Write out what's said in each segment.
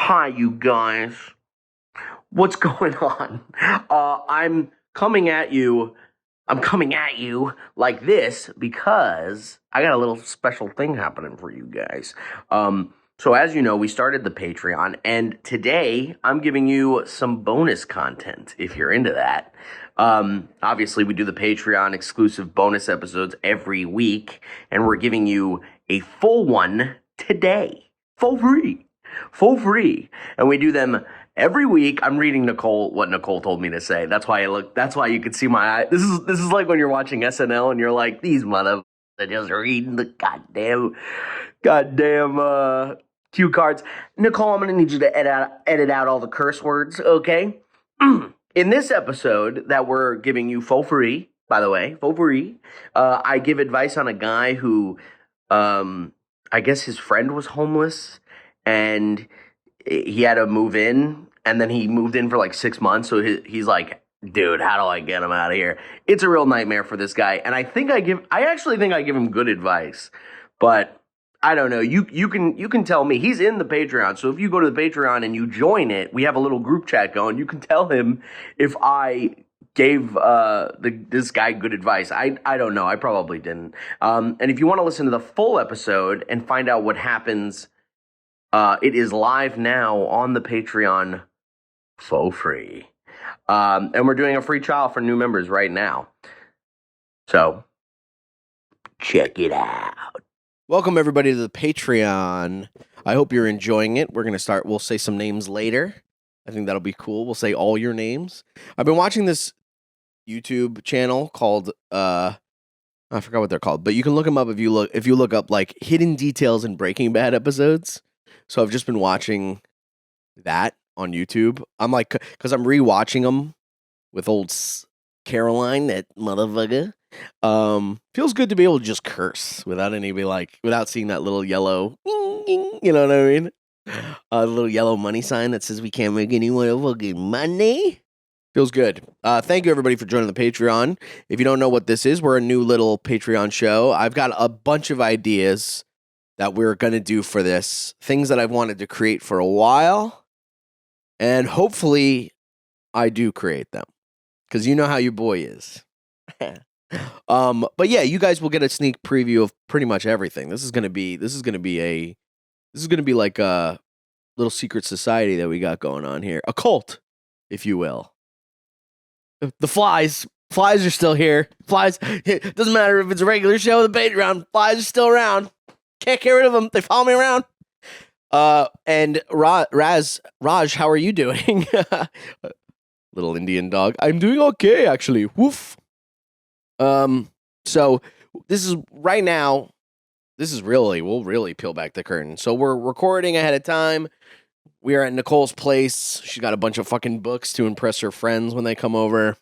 Hi, you guys. What's going on? I'm coming at you. I'm coming at you like this because I got a little special thing happening for you guys. So as you know, we started the Patreon, and today I'm giving you some bonus content if you're into that. Obviously, we do the Patreon exclusive bonus episodes every week, and we're giving you a full one today for free. For free. And we do them every week. I'm reading what Nicole told me to say. That's why you could see my eye. This is like when you're watching SNL and you're like, these mother are just reading the goddamn cue cards. Nicole, I'm gonna need you to edit out all the curse words, okay? In this episode that we're giving you for free, by the way, for free, I give advice on a guy who I guess his friend was homeless and he had to move in, and then he moved in for like 6 months. So he's like, dude, how do I get him out of here? It's a real nightmare for this guy. And I actually think I give him good advice, but I don't know. You can tell me. He's in the Patreon. So if you go to the Patreon and you join it, we have a little group chat going. You can tell him if I gave this guy good advice. I don't know. I probably didn't. And if you want to listen to the full episode and find out what happens, it is live now on the Patreon for free. And we're doing a free trial for new members right now. So, check it out. Welcome, everybody, to the Patreon. I hope you're enjoying it. We'll say some names later. I think that'll be cool. We'll say all your names. I've been watching this YouTube channel called, I forgot what they're called, but you can look them up if you look up, like, hidden details in Breaking Bad episodes. So I've just been watching that on YouTube. I'm like, because I'm rewatching them with old Caroline, that motherfucker. Feels good to be able to just curse without without seeing that little yellow, you know what I mean? A little yellow money sign that says we can't make any more fucking money. Feels good. Thank you, everybody, for joining the Patreon. If you don't know what this is, we're a new little Patreon show. I've got a bunch of ideas that we're going to do for this, things that I've wanted to create for a while, and hopefully I do create them, because you know how your boy is. But yeah, you guys will get a sneak preview of pretty much everything. This is gonna be like a little secret society that we got going on here, a cult, if you will. The flies are still here. Flies, it doesn't matter if it's a regular show or the Patreon. Flies are still around. Can't get rid of them. They follow me around. And Raj, how are you doing? Little Indian dog. I'm doing okay, actually. Woof. So this is right now, we'll really peel back the curtain. So we're recording ahead of time. We are at Nicole's place. She's got a bunch of fucking books to impress her friends when they come over.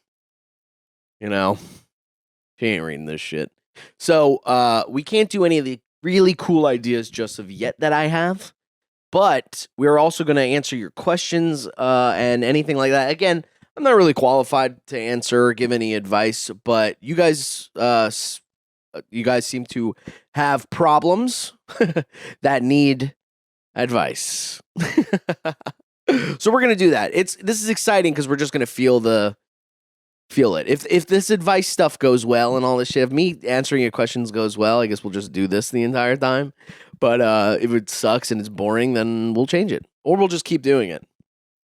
You know, she ain't reading this shit. So, we can't do any of the really cool ideas just of yet that I have, but we're also going to answer your questions, and anything like that. Again, I'm not really qualified to answer or give any advice, but you guys seem to have problems that need advice. So we're gonna do that. This is exciting because we're just gonna feel it. If this advice stuff goes well and all this shit, if me answering your questions goes well, I guess we'll just do this the entire time. But if it sucks and it's boring, then we'll change it, or we'll just keep doing it.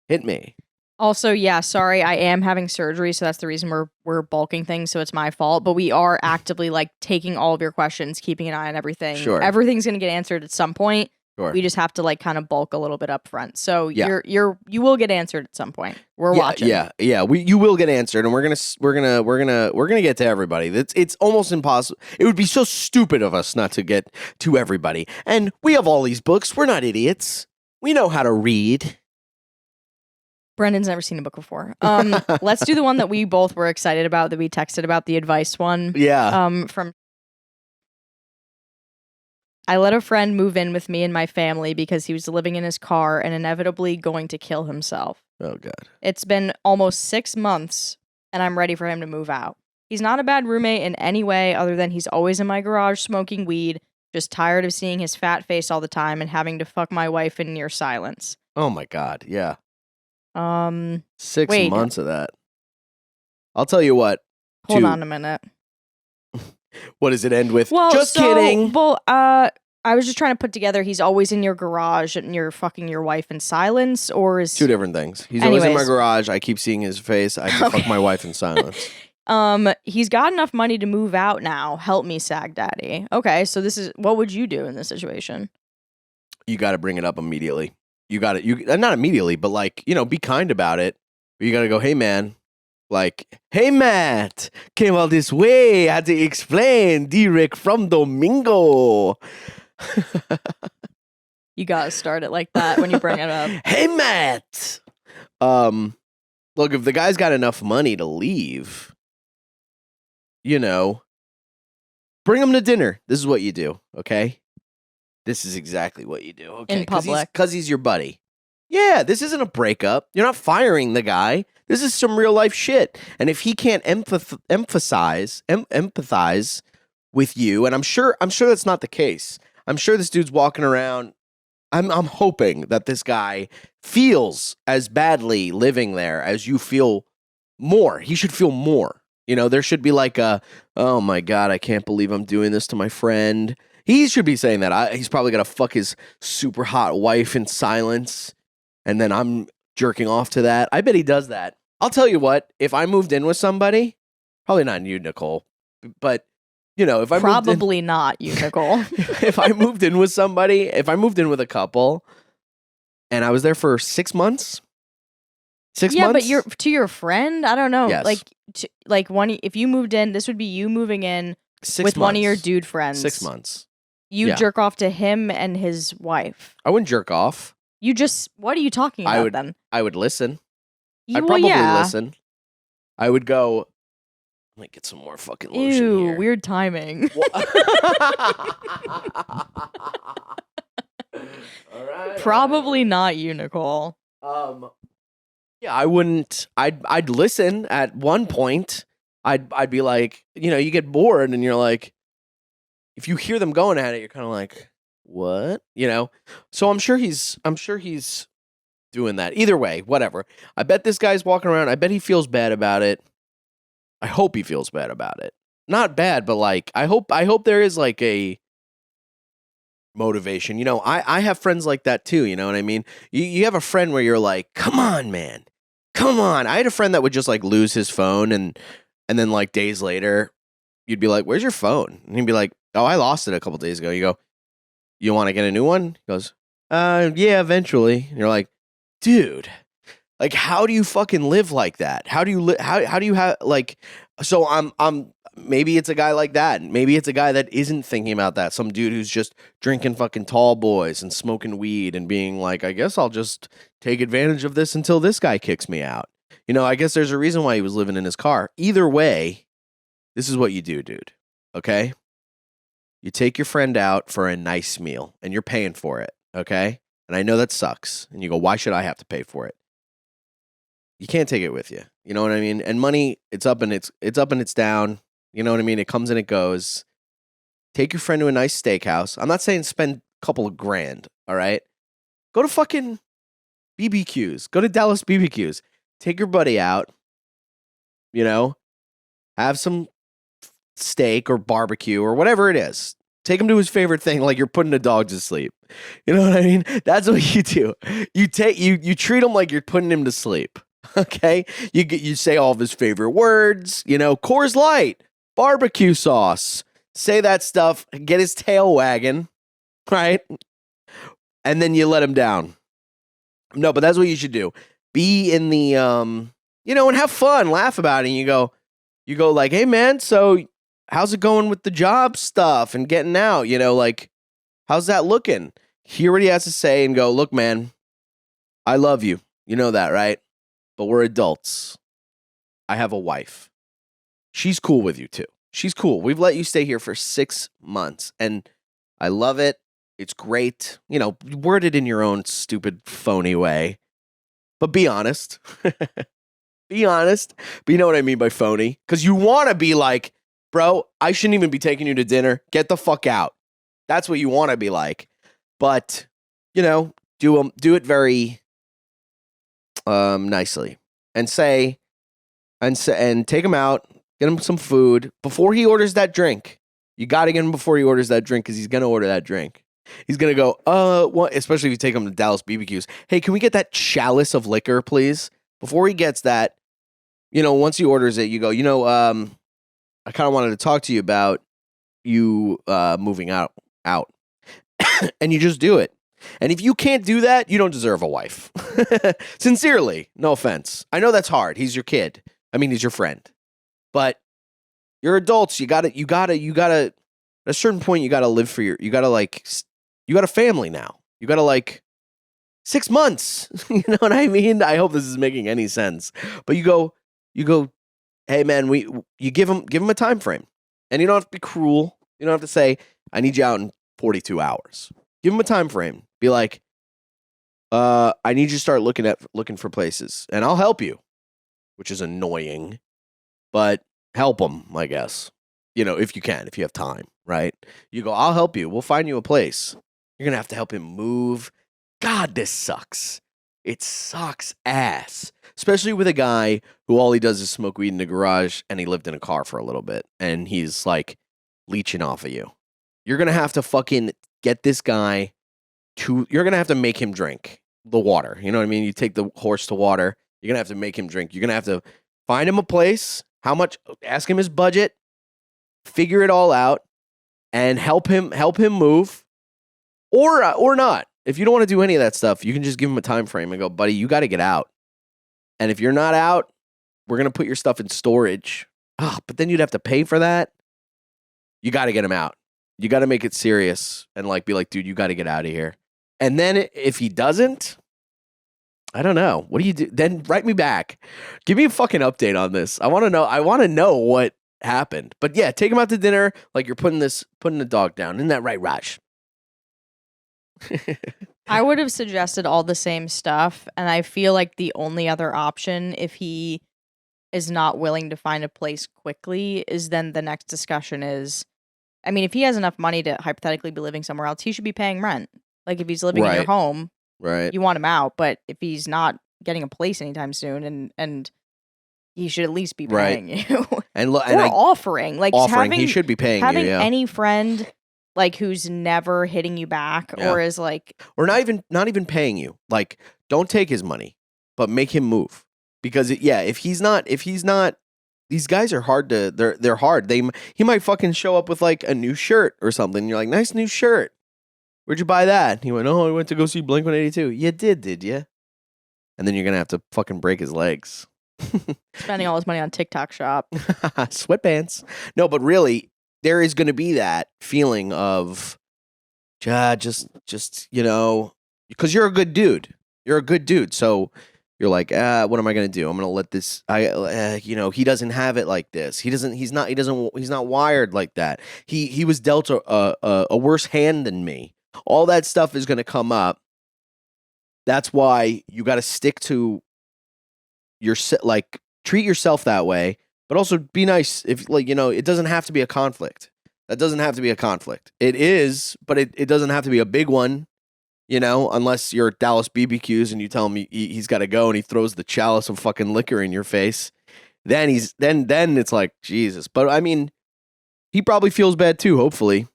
Hit me. Also, yeah, sorry, I am having surgery, so that's the reason we're bulking things, so it's my fault. But we are actively like taking all of your questions, keeping an eye on everything. Sure. Everything's gonna get answered at some point. Sure. We just have to like kind of bulk a little bit up front. So Yeah. you will get answered at some point. We're watching. Yeah. You will get answered, and we're gonna get to everybody. It's almost impossible. It would be so stupid of us not to get to everybody. And we have all these books. We're not idiots. We know how to read. Brendan's never seen a book before. Let's do the one that we both were excited about, that we texted about, the advice one. Yeah. From I let a friend move in with me and my family because he was living in his car and inevitably going to kill himself. Oh, God. It's been almost 6 months, and I'm ready for him to move out. He's not a bad roommate in any way other than he's always in my garage smoking weed, Just tired of seeing his fat face all the time and having to fuck my wife in near silence. Oh my God. Yeah. 6 wait. months of that. I'll tell you what. Hold on a minute. What does it end with? Well, Just kidding. Well, I was just trying to put together. He's always in your garage and you're fucking your wife in silence, or is 2 different things. He's always in my Anyways. garage. I keep seeing his face. I can fuck my wife in silence. He's got enough money to move out now. Help me, Sagdaddy. Okay, so this is what would you do in this situation? You got to bring it up immediately. You got to, not immediately, but like, be kind about it. But you got to go, hey man, like, hey Matt, came all this way. Had to explain. D-Rick from Domingo. You gotta start it like that when you bring it up. Hey Matt. Look, if the guy's got enough money to leave, bring him to dinner. This is what you do, okay? This is exactly what you do, okay? In public. Because he's your buddy. Yeah, this isn't a breakup. You're not firing the guy. This is some real life shit. And if he can't empathize with you, and I'm sure that's not the case. I'm sure this dude's walking around. I'm hoping that this guy feels as badly living there as you feel more. He should feel more. There should be like oh my God, I can't believe I'm doing this to my friend. He should be saying that. He's probably going to fuck his super hot wife in silence. And then I'm jerking off to that. I bet he does that. I'll tell you what, if I moved in with somebody, probably not you, Nicole, but if I Probably not you, Nicole. if I moved in with somebody, if I moved in with a couple and I was there for 6 months, 6 months? Yeah, but you're to your friend? I don't know. Yes. If you moved in, this would be you moving in 6 with months. one of your dude friends. 6 months. You Yeah. jerk off to him and his wife. I wouldn't jerk off. What are you talking about then? I would listen. You, I'd well, probably yeah. listen. I would go, let me get some more fucking lotion Ew, here. weird timing. All right. Probably not you, Nicole. Yeah, I wouldn't. I'd listen at one point. I'd be like, you get bored and you're like, if you hear them going at it, you're kind of like, what? So I'm sure he's doing that. Either way, whatever. I bet this guy's walking around. I bet he feels bad about it. I hope he feels bad about it. Not bad, but like I hope there is like a motivation. I have friends like that too, you know what I mean? You have a friend where you're like, come on, man. Come on. I had a friend that would just like lose his phone and then like days later you'd be like, where's your phone? And he'd be like, oh, I lost it a couple days ago. You go, you want to get a new one? He goes, yeah, eventually. And you're like, dude, like, how do you fucking live like that? How do you how do you have like, so I'm maybe it's a guy like that. Maybe it's a guy that isn't thinking about that. Some dude who's just drinking fucking tall boys and smoking weed and being like, I guess I'll just take advantage of this until this guy kicks me out. I guess there's a reason why he was living in his car. Either way, this is what you do, dude. Okay? You take your friend out for a nice meal and you're paying for it. Okay? And I know that sucks. And you go, why should I have to pay for it? You can't take it with you. You know what I mean? And money, it's up and it's down. You know what I mean? It comes and it goes. Take your friend to a nice steakhouse. I'm not saying spend a couple of grand, all right? Go to fucking BBQs. Go to Dallas BBQs. Take your buddy out. Have some steak or barbecue or whatever it is. Take him to his favorite thing, like you're putting a dog to sleep. You know what I mean? That's what you do. You treat him like you're putting him to sleep. Okay? You say all of his favorite words, Coors Light, barbecue sauce. Say that stuff, get his tail wagging, right? And then you let him down. No, but that's what you should do. Be in the and have fun, laugh about it. And you go like, hey man, so how's it going with the job stuff and getting out? Like, how's that looking? Hear what he has to say and go, look, man, I love you. You know that, right? But we're adults. I have a wife. She's cool with you too. She's cool. We've let you stay here for 6 months and I love it. It's great. Word it in your own stupid, phony way. But be honest. Be honest. But you know what I mean by phony? Because you want to be like, bro, I shouldn't even be taking you to dinner. Get the fuck out. That's what you want to be like. But, do it very nicely and take him out, get him some food before he orders that drink. You got to get him before he orders that drink because he's going to order that drink. He's going to go, what? Especially if you take him to Dallas BBQs. Hey, can we get that chalice of liquor, please? Before he gets that, once he orders it, you go, I kind of wanted to talk to you about you moving out. And you just do it. And if you can't do that, you don't deserve a wife. Sincerely, no offense. I know that's hard. He's your kid. I mean, he's your friend. But you're adults. You gotta, at a certain point, you gotta live for you got a family now. You gotta 6 months. You know what I mean? I hope this is making any sense. But you go, hey man, you give him a time frame. And you don't have to be cruel. You don't have to say, I need you out in 42 hours. Give him a time frame. Be like, I need you to start looking for places, and I'll help you, which is annoying, but help him, I guess. If you can, if you have time, right? You go, I'll help you. We'll find you a place. You're gonna have to help him move. God, this sucks. It sucks ass, especially with a guy who all he does is smoke weed in the garage, and he lived in a car for a little bit, and he's leeching off of you. You're gonna have to fucking get this guy you're gonna have to make him drink the water. You know what I mean? You take the horse to water. You're gonna have to make him drink. You're gonna have to find him a place. How much? Ask him his budget. Figure it all out, and help him move, or not. If you don't want to do any of that stuff, you can just give him a time frame and go, buddy, you got to get out. And if you're not out, we're gonna put your stuff in storage. But then you'd have to pay for that. You got to get him out. You got to make it serious and be like, dude, you got to get out of here. And then if he doesn't, I don't know. What do you do? Then write me back. Give me a fucking update on this. I want to know. I want to know what happened. But yeah, take him out to dinner like you're putting the dog down. Isn't that right, Raj? I would have suggested all the same stuff, and I feel like the only other option, if he is not willing to find a place quickly, is then the next discussion is, I mean, if he has enough money to hypothetically be living somewhere else, he should be paying rent. If he's living in your home, right, you want him out. But if he's not getting a place anytime soon, and he should at least be paying you, and offering, he should be paying having you. Yeah. any friend who's never hitting you back, or is or not even paying you. Don't take his money, but make him move. Because if he's not, these guys are hard to. They're hard. He might fucking show up with a new shirt or something. You're like, nice new shirt. Where'd you buy that? He went, I went to go see Blink-182. You did you? And then you're gonna have to fucking break his legs. Spending all his money on TikTok shop. Sweatpants. No, but really, there is gonna be that feeling of, just because you're a good dude. You're a good dude, so. You're like, what am I gonna do? I'm gonna let this. He doesn't have it like this. He's not wired like that. He was dealt a worse hand than me. All that stuff is gonna come up. That's why you got to stick to your treat yourself that way, but also be nice. If it doesn't have to be a conflict. That doesn't have to be a conflict. It is, but it doesn't have to be a big one. Unless you're at Dallas BBQs and you tell him he's got to go and he throws the chalice of fucking liquor in your face, then it's like, Jesus. But I mean, he probably feels bad too, hopefully.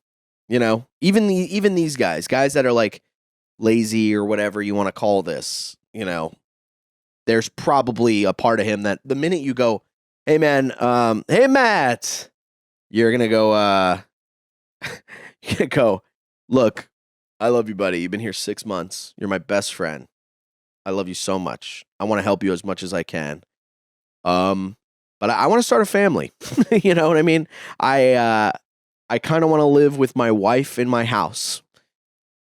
Even these guys that are lazy or whatever you want to call this, there's probably a part of him that the minute you go, hey man, hey Matt, you're going to go, look, I love you, buddy. You've been here 6 months. You're my best friend. I love you so much. I want to help you as much as I can. But I want to start a family. You know what I mean? I kind of want to live with my wife in my house.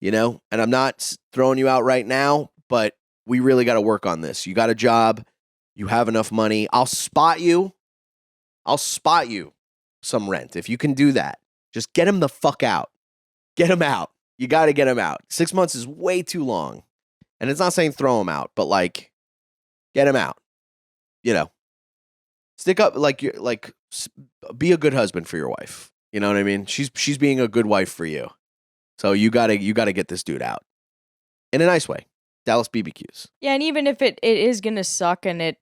And I'm not throwing you out right now, but we really got to work on this. You got a job. You have enough money. I'll spot you some rent. If you can do that, just get him the fuck out. Get him out. You got to get him out. 6 months is way too long. And it's not saying throw him out, but get him out. Stick up, be a good husband for your wife. You know what I mean? She's being a good wife for you. So you gotta get this dude out in a nice way. Dallas BBQs. Yeah, and even if it is gonna suck and it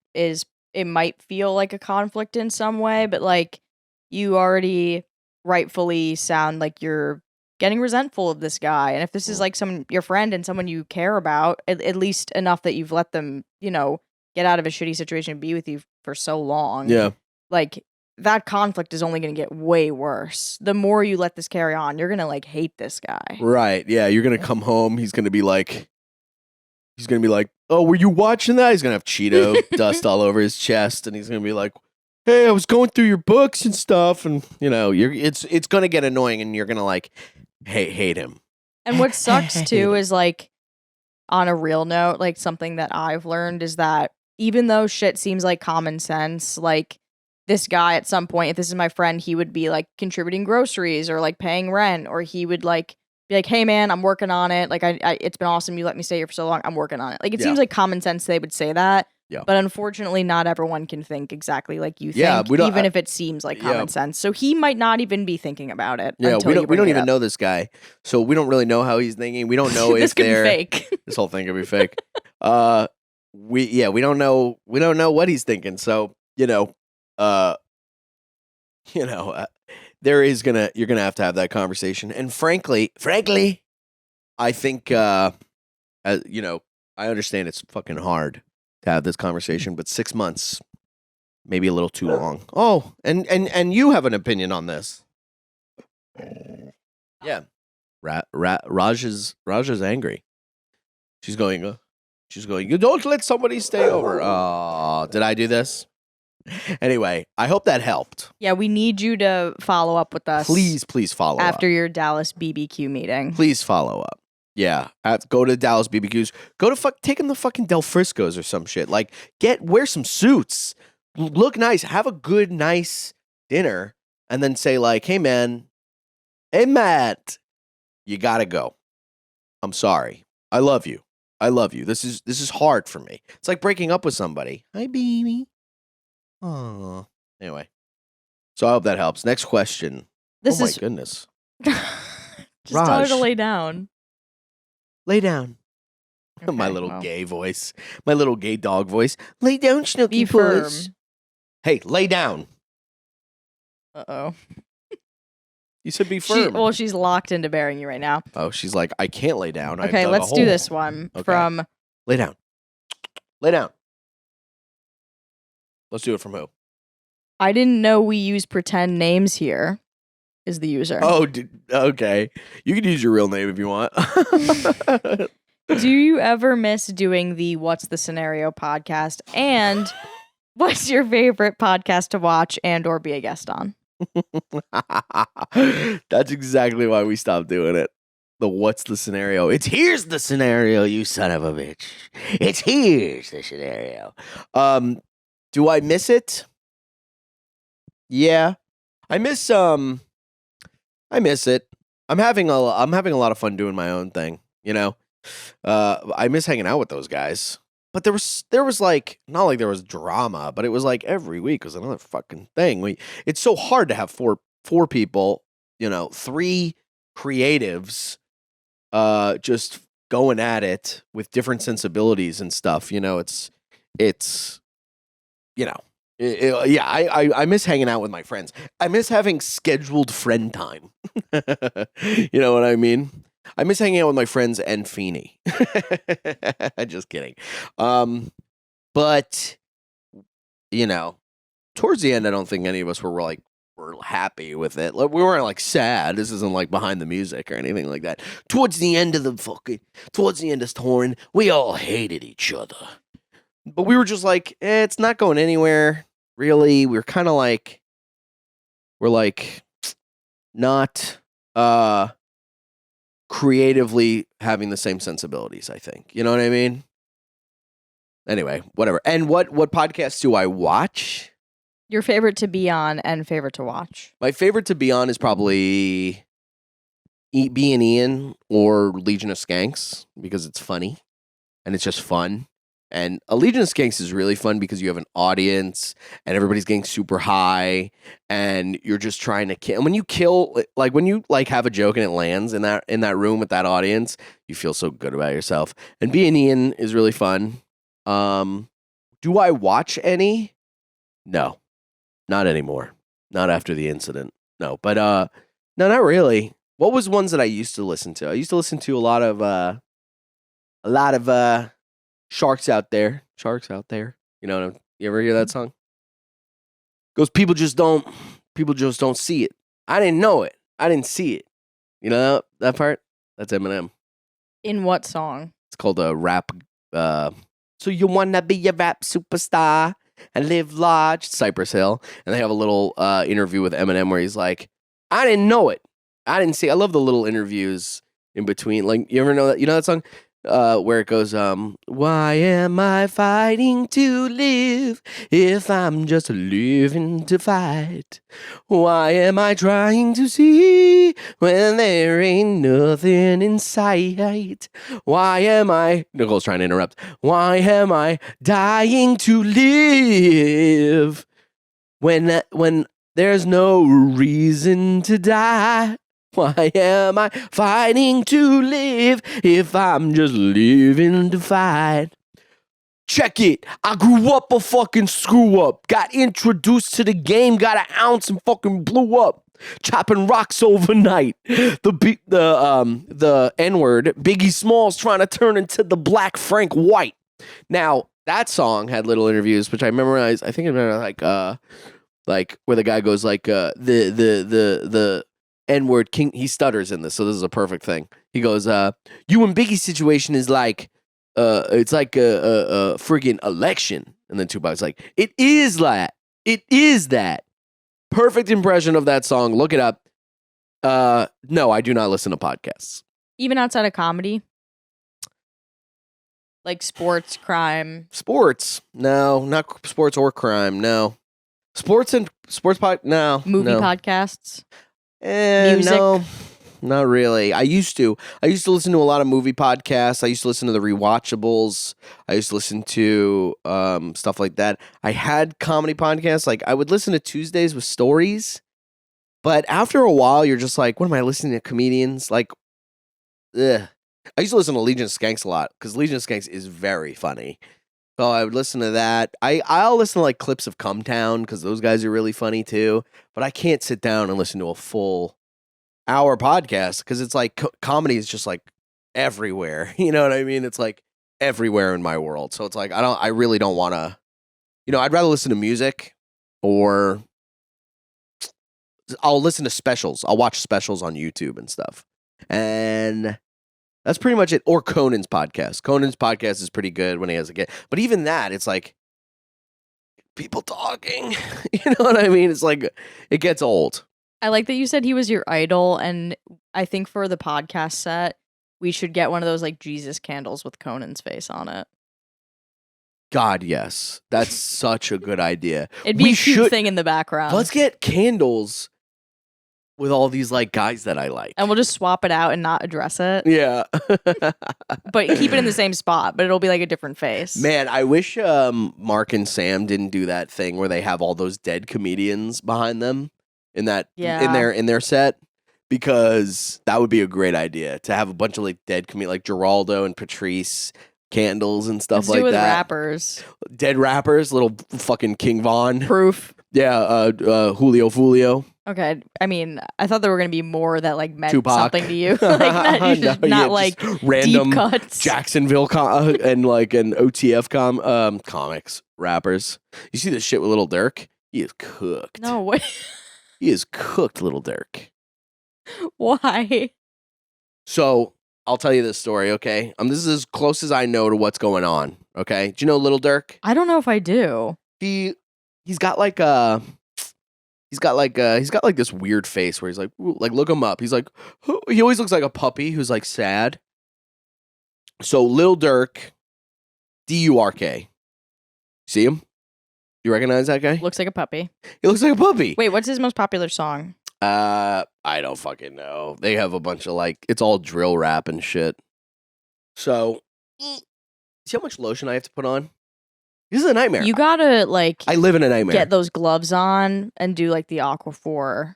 might feel like a conflict in some way, but like you already rightfully sound like you're getting resentful of this guy. And if this is like your friend and someone you care about, at least enough that you've let them, get out of a shitty situation and be with you for so long. Yeah. Like that conflict is only going to get way worse. The more you let this carry on, you're going to like hate this guy. Right. Yeah. You're going to come home. He's going to be like, oh, were you watching that? He's going to have Cheeto dust all over his chest. And he's going to be like, hey, I was going through your books and stuff. And, it's going to get annoying and you're going to like hate him. And what sucks too is like, on a real note, like something that I've learned is that even though shit seems like common sense, like this guy at some point, if this is my friend, he would be like contributing groceries or like paying rent, or he would like be like, hey man, I'm working on it. Like I it's been awesome. You let me stay here for so long. I'm working on it. Like it seems like common sense they would say that. Yeah. But unfortunately, not everyone can think exactly like you think, Yeah, even if it seems like common sense. So he might not even be thinking about it. Yeah, until we don't even know this guy, so we don't really know how he's thinking. We don't know this if could be they're fake. This whole thing could be fake. We don't know what he's thinking. So you're gonna have to have that conversation. And frankly, I think I understand it's fucking hard to have this conversation, but 6 months, maybe a little too long. Oh, and you have an opinion on this. Yeah. Raj is angry. She's going, you don't let somebody stay over. Oh, did I do this? Anyway, I hope that helped. Yeah, we need you to follow up with us. Please follow up. After your Dallas BBQ meeting. Please follow up. Yeah, go to Dallas BBQs. Go to take them to fucking Del Frisco's or some shit. Like, wear some suits, look nice, have a good, nice dinner, and then say like, hey man, hey Matt, you gotta go. I'm sorry. I love you. This is hard for me. It's like breaking up with somebody. Hi, baby. Oh. Anyway, so I hope that helps. Next question. This my is goodness. Just tell her to lay down. Lay down. Okay, My little gay voice. My little gay dog voice. Lay down, Snooky Be firm. puss. Hey, lay down. Uh-oh. You said be firm. She's locked into bearing you right now. Oh, she's like, I can't lay down. Okay, let's do this one from... Lay down. Lay down. Let's do it from who? I didn't know we use pretend names here, is the user. Oh, okay. You can use your real name if you want. Do you ever miss doing the What's the Scenario podcast? And what's your favorite podcast to watch and or be a guest on? That's exactly why we stopped doing it. The What's the Scenario? It's here's the scenario, you son of a bitch. It's here's the scenario. Do I miss it? Yeah. I miss it. I'm having a lot of fun doing my own thing, I miss hanging out with those guys. But there was like, not like there was drama, but it was like every week was another fucking thing. It's so hard to have four people, 3 creatives just going at it with different sensibilities and stuff. I miss hanging out with my friends. I miss having scheduled friend time. You know what I mean? I miss hanging out with my friends and Feeney. Just kidding. But towards the end, I don't think any of us were happy with it. Like, we weren't sad. This isn't like Behind the Music or anything like that. Towards the end of touring, we all hated each other. But we were just like, it's not going anywhere. Really, we're kind of not creatively having the same sensibilities, I think. You know what I mean? Anyway, whatever. And what podcasts do I watch? Your favorite to be on and favorite to watch. My favorite to be on is probably B and Ian or Legion of Skanks because it's funny and it's just fun. And Allegiance Skanks is really fun because you have an audience and everybody's getting super high and you're just trying to kill. And when you kill, like when you like have a joke and it lands in that room with that audience, you feel so good about yourself. And being Ian is really fun. Do I watch any? No, not anymore. Not after the incident. No, but no, not really. What was ones that I used to listen to? I used to listen to a lot of Sharks Out There. Sharks Out There. You know, you ever hear that song? Goes, people just don't see it. I didn't know it. I didn't see it. You know that part? That's Eminem. In what song? It's called a rap. So you wanna be a rap superstar and live large? Cypress Hill. And they have a little interview with Eminem where he's like, I didn't know it. I didn't see. I love the little interviews in between. Like, you ever know that? You know that song where it goes, why am I fighting to live if I'm just living to fight? Why am I trying to see when there ain't nothing in sight? Why am I? Nicole's trying to interrupt. Why am I dying to live when there's no reason to die? Why am I fighting to live if I'm just living to fight? Check it. I grew up a fucking screw up. Got introduced to the game, got an ounce and fucking blew up. Chopping rocks overnight. The N-word, Biggie Smalls trying to turn into the Black Frank White. Now, that song had little interviews, which I memorized. I think I remember like where the guy goes like the N-word king. He stutters in this, so this is a perfect thing. He goes, you and Biggie's situation is like it's like a friggin' election. And then Tupac's like, it is that. It is that. Perfect impression of that song. Look it up. No, I do not listen to podcasts. Even outside of comedy? Like sports, crime? Sports. No, not sports or crime. No. Sports no. Movie no. podcasts? Music? No, not really. I used to listen to a lot of movie podcasts. I used to listen to the Rewatchables. I used to listen to stuff like that. I had comedy podcasts. Like I would listen to Tuesdays with Stories, but after a while, you're just like, what am I listening to? Comedians? Like, ugh. I used to listen to Legion of Skanks a lot because Legion of Skanks is very funny. So I would listen to that. I'll listen to like clips of Come Town because those guys are really funny too. But I can't sit down and listen to a full hour podcast because it's like comedy is just like everywhere. You know what I mean? It's like everywhere in my world. So it's like I really don't want to. You know, I'd rather listen to music or I'll listen to specials. I'll watch specials on YouTube and stuff. And that's pretty much it. Or Conan's podcast. Conan's podcast is pretty good when he has a guest. But even that, it's like people talking. You know what I mean? It's like it gets old. I like that you said he was your idol. And I think for the podcast set, we should get one of those like Jesus candles with Conan's face on it. God, yes. That's such a good idea. It'd be a cute thing in the background. Let's get candles with all these like guys that I like. And we'll just swap it out and not address it. Yeah. But keep it in the same spot, but it'll be like a different face. Man, I wish Mark and Sam didn't do that thing where they have all those dead comedians behind them in their set, because that would be a great idea to have a bunch of like dead comedians like Geraldo and Patrice, candles and stuff like that. With rappers. Dead rappers, little fucking King Von. Proof. Yeah, Julio Fulio. Okay, I mean, I thought there were going to be more that like meant Tupac. something to you, like not like random deep cuts. Jacksonville and like an OTF comics rappers. You see the shit with Lil Durk? He is cooked. No way. He is cooked, Lil Durk. Why? So I'll tell you this story, okay? This is as close as I know to what's going on. Okay, do you know Lil Durk? I don't know if I do. He's got like this weird face where he's like look him up. He's like, he always looks like a puppy who's like sad. So Lil Durk, Durk. See him? You recognize that guy? Looks like a puppy. He looks like a puppy. Wait, what's his most popular song? I don't fucking know. They have a bunch of like, it's all drill rap and shit. So See how much lotion I have to put on? This is a nightmare. You gotta like I live in a nightmare. get those gloves on and do like the Aquaphor.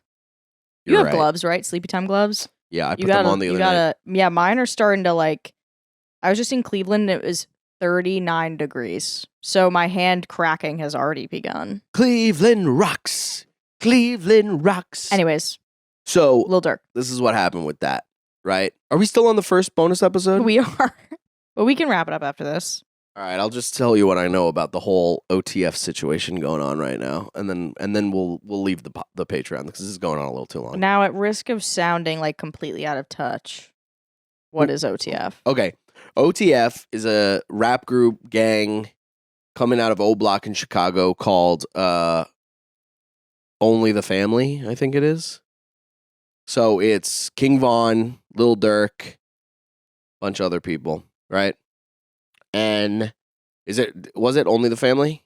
You You're have right. gloves, right? Sleepy time gloves. Yeah, I put them on the other night. Yeah, mine are starting to like. I was just in Cleveland. And it was 39 degrees, so my hand cracking has already begun. Cleveland rocks. Cleveland rocks. Anyways, so Lil Durk. this is what happened with that, right? Are we still on the first bonus episode? We are, but we can wrap it up after this. All right, I'll just tell you what I know about the whole OTF situation going on right now, and then we'll leave the Patreon because this is going on a little too long. Now, at risk of sounding like completely out of touch, what is OTF? Okay, OTF is a rap group gang coming out of O Block in Chicago called Only the Family, I think it is. So it's King Von, Lil Durk, bunch of other people, right? And was it Only the Family?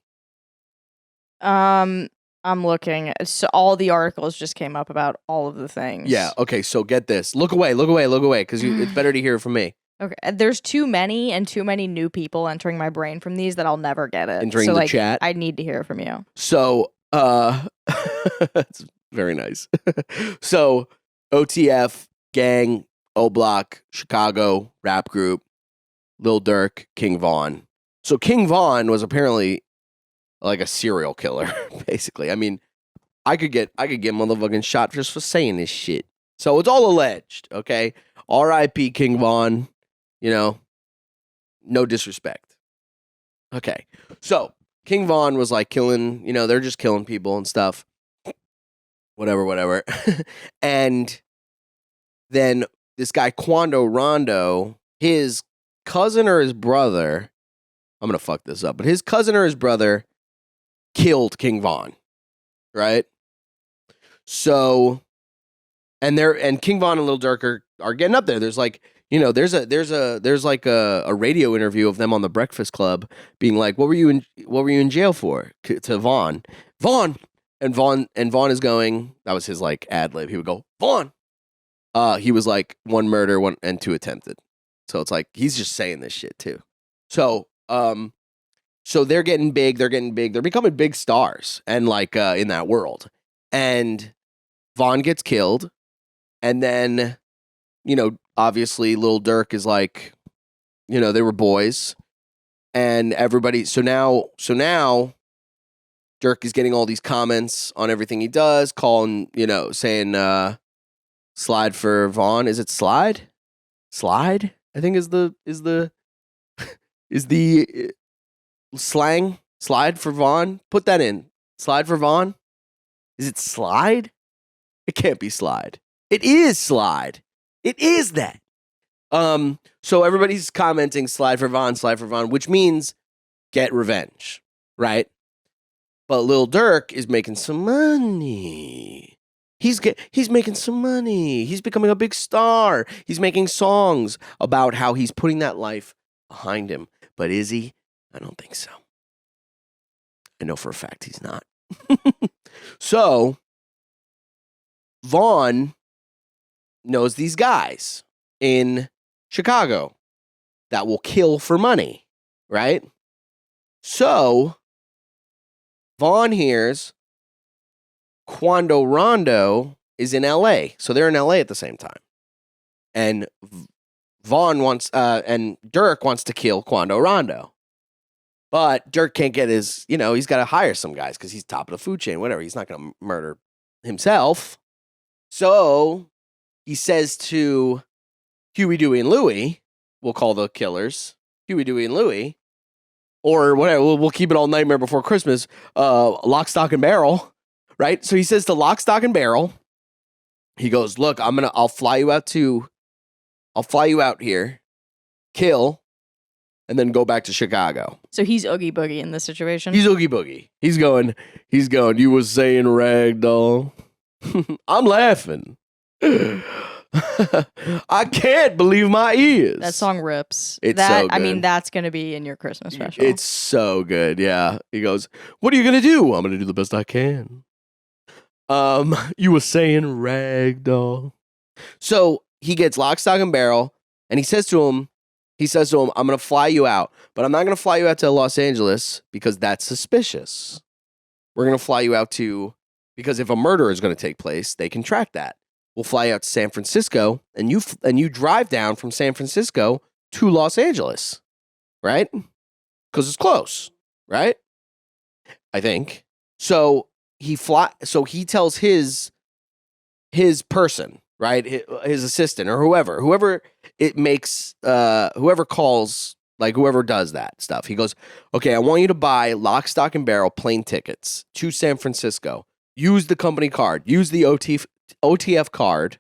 I'm looking. So all the articles just came up about all of the things. Yeah. Okay. So get this. Look away, because it's better to hear it from me. Okay. There's too many new people entering my brain from these that I'll never get it. Entering so, the like, chat. I need to hear from you. So, it's very nice. So, OTF gang, O Block, Chicago rap group, Lil Durk, King Von. So King Von was apparently like a serial killer, basically. I mean, I could get motherfucking shot just for saying this shit. So it's all alleged, okay? R.I.P. King Von, no disrespect. Okay. So King Von was like killing, they're just killing people and stuff. Whatever. And then this guy Quando Rondo, his cousin or his brother, I'm going to fuck this up, but his cousin or his brother killed King Von, right? So, and King Von and Lil Durk are getting up there. There's like, there's like a radio interview of them on the Breakfast Club being like, what were you in jail for? To Von, and Von is going, that was his like ad lib. He would go, Von. He was like 1 murder, 1 and 2 attempted. So it's like, he's just saying this shit too. So, so they're getting big. They're becoming big stars and like, in that world. And Von gets killed. And then, obviously Lil Durk is like, they were boys and everybody. So now Durk is getting all these comments on everything he does, calling, saying, slide for Von. Is it slide? Slide? I think is the slang. Slide for Von. Put that in. Slide for Von. Is it slide? It can't be slide. It is slide. It is that. So everybody's commenting slide for Von, which means get revenge, right? But Lil Durk is making some money. He's making some money. He's becoming a big star. He's making songs about how he's putting that life behind him. But is he? I don't think so. I know for a fact he's not. So, Von knows these guys in Chicago that will kill for money, right? So, Von hears Quando Rondo is in LA. So they're in LA at the same time. And Von and Durk wants to kill Quando Rondo. But Durk can't get his, he's got to hire some guys because he's top of the food chain, whatever. He's not going to murder himself. So he says to Huey, Dewey, and Louie, we'll call the killers Huey, Dewey, and Louie, or whatever, we'll keep it all Nightmare Before Christmas, Lock, Stock, and Barrel, right? So he says to Lock, Stock, and Barrel, he goes, look, I'll fly you out here, kill, and then go back to Chicago. So he's Oogie Boogie in this situation? He's Oogie Boogie. He's going, you was saying ragdoll. I'm laughing. I can't believe my ears. That song rips. It's so good. I mean, that's going to be in your Christmas special. It's so good, yeah. He goes, what are you going to do? I'm going to do the best I can. You were saying ragdoll. So he gets Lock, Stock, and Barrel, and he says to him, He says to him, I'm going to fly you out, but I'm not going to fly you out to Los Angeles because that's suspicious. We're going to fly you out to, because if a murder is going to take place, they can track that. We'll fly you out to San Francisco, and you drive down from San Francisco to Los Angeles, right? Because it's close, right? I think. So he tells his person, right? His assistant or whoever it makes, whoever calls, like whoever does that stuff. He goes, okay, I want you to buy lock, stock, and barrel plane tickets to San Francisco. Use the company card. Use the OTF card,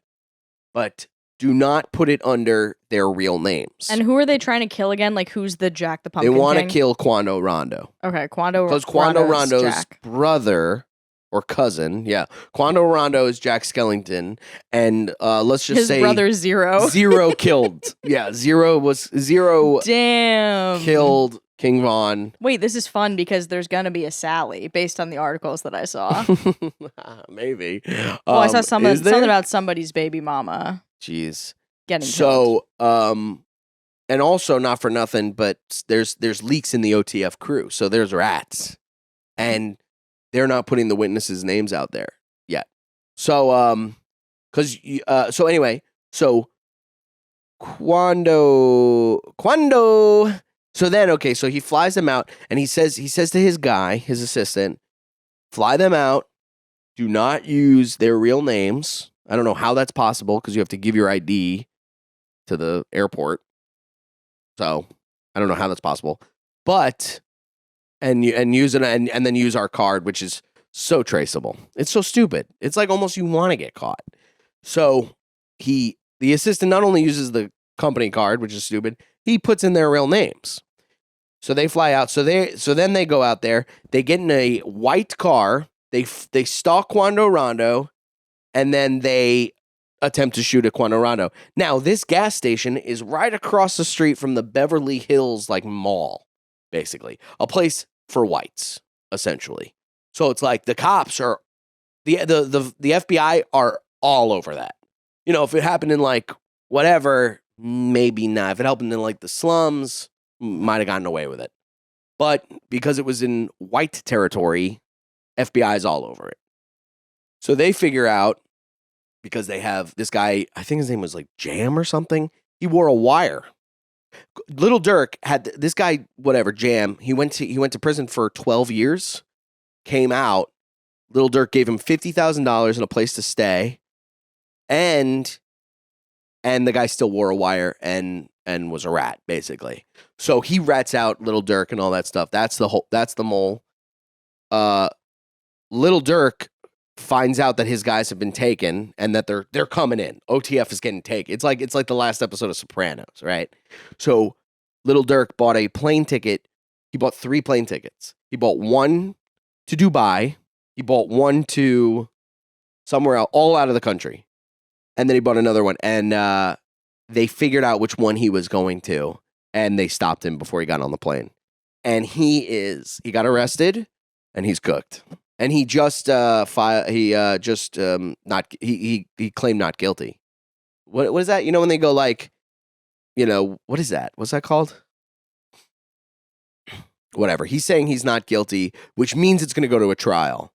but do not put it under their real names. And who are they trying to kill again? Like, who's the Jack the They Pumpkin want to King? kill Quando Rondo. Okay, Quando. Because Quando Rondo's Jack. brother or cousin, Quando Rondo is Jack Skellington, and let's just say his brother Zero. Zero killed. Yeah, Zero Damn. killed King Von. Wait, this is fun because there's gonna be a Sally based on the articles that I saw. Maybe. I saw something there? about somebody's baby mama Jeez. getting killed. And also not for nothing, but there's leaks in the OTF crew, so there's rats, and they're not putting the witnesses' names out there yet. So anyway, Quando. So then, okay, so he flies them out, and he says to his guy, his assistant, fly them out. Do not use their real names. I don't know how that's possible because you have to give your ID to the airport. So I don't know how that's possible, but and use it and then use our card, which is so traceable. It's so stupid. It's like almost you want to get caught. So the assistant not only uses the company card, which is stupid, he puts in their real names. So they fly out. So then they go out there. They get in a white car. They stalk Quando Rondo, and then they attempt to shoot at Quando Rondo. Now, this gas station is right across the street from the Beverly Hills mall, basically. A place for whites, essentially. So it's like the cops are the FBI are all over that. You know, if it happened in whatever, maybe not. If it happened in the slums, might have gotten away with it. But because it was in white territory, FBI's all over it. So they figure out, because they have this guy, I think his name was Jam or something. He wore a wire. Lil Durk had this guy, whatever, Jam. He went to prison for 12 years, came out. Lil Durk gave him $50,000 and a place to stay. And the guy still wore a wire and was a rat, basically. So he rats out Lil Durk and all that stuff. That's the mole. Lil Durk finds out that his guys have been taken and that they're coming in. OTF is getting taken. It's like the last episode of Sopranos, right? So Lil Durk bought a plane ticket. He bought 3 plane tickets. He bought one to Dubai. He bought one to somewhere else, all out of the country. And then he bought another one. And they figured out which one he was going to. And they stopped him before he got on the plane. And he got arrested and he's cooked. And he just claimed not guilty. What is that? You know when they go what is that? What's that called? Whatever. He's saying he's not guilty, which means it's going to go to a trial.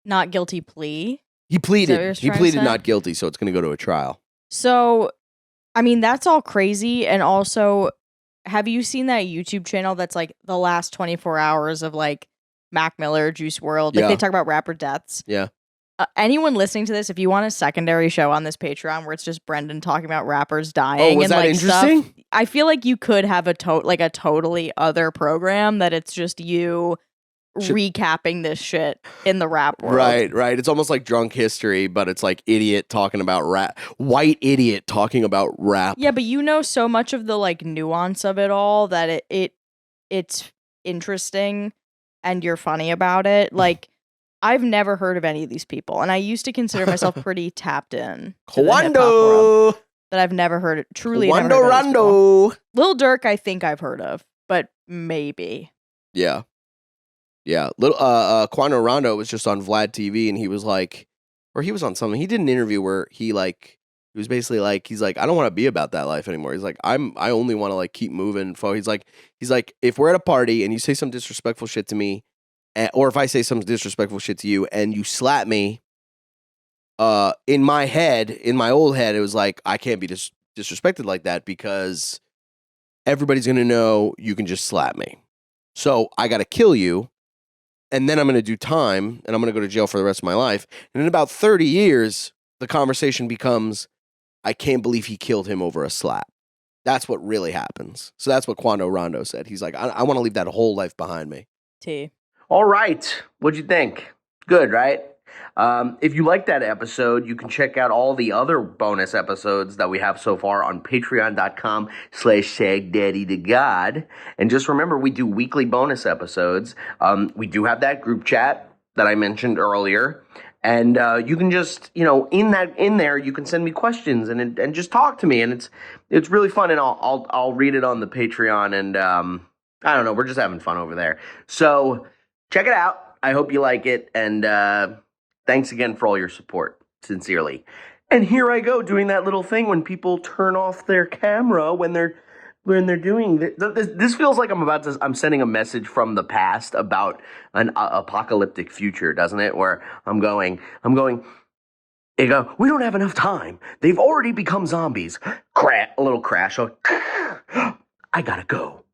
Not guilty plea? He pleaded. He pleaded say? not guilty, so it's going to go to a trial. So, I mean, that's all crazy. And also, have you seen that YouTube channel that's the last 24 hours of Mac Miller, Juice WRLD? They talk about rapper deaths. Yeah. Anyone listening to this, if you want a secondary show on this Patreon where it's just Brendan talking about rappers dying was and that interesting? stuff, I feel like you could have a totally other program that it's just you recapping this shit in the rap world. Right. It's almost like drunk history, but it's idiot talking about rap. White idiot talking about rap. Yeah, but you know so much of the nuance of it all that it's interesting and you're funny about it. I've never heard of any of these people, and I used to consider myself pretty tapped in to the hip-hop world, that I've never heard Quando never heard of these people. Rondo. Lil Durk, I think I've heard of, but maybe. Yeah. Quando Rondo was just on Vlad TV, and he was he was on something. He did an interview where he was He was basically like, he's like, I don't want to be about that life anymore. He's like, I only want to like keep moving forward. He's like, if we're at a party and you say some disrespectful shit to me, or if I say some disrespectful shit to you and you slap me, in my head, in my old head, it was like, I can't be disrespected like that because everybody's going to know you can just slap me. So I got to kill you. And then I'm going to do time and I'm going to go to jail for the rest of my life. And in about 30 years, the conversation becomes, I can't believe he killed him over a slap. That's what really happens. So that's what Quando Rondo said. He's like, I want to leave that whole life behind me. T. All right. What'd you think? Good, right? If you like that episode, you can check out all the other bonus episodes that we have so far on patreon.com/SagDaddyToGod. And just remember, we do weekly bonus episodes. We do have that group chat that I mentioned earlier. And you can just, in there, you can send me questions and just talk to me. And it's really fun. And I'll read it on the Patreon. And I don't know, we're just having fun over there. So check it out. I hope you like it. And thanks again for all your support. Sincerely. And here I go doing that little thing when people turn off their camera when they're doing this. Feels like I'm sending a message from the past about an apocalyptic future, doesn't it? Where I'm going, they go, we don't have enough time. They've already become zombies. A little crash. I gotta go.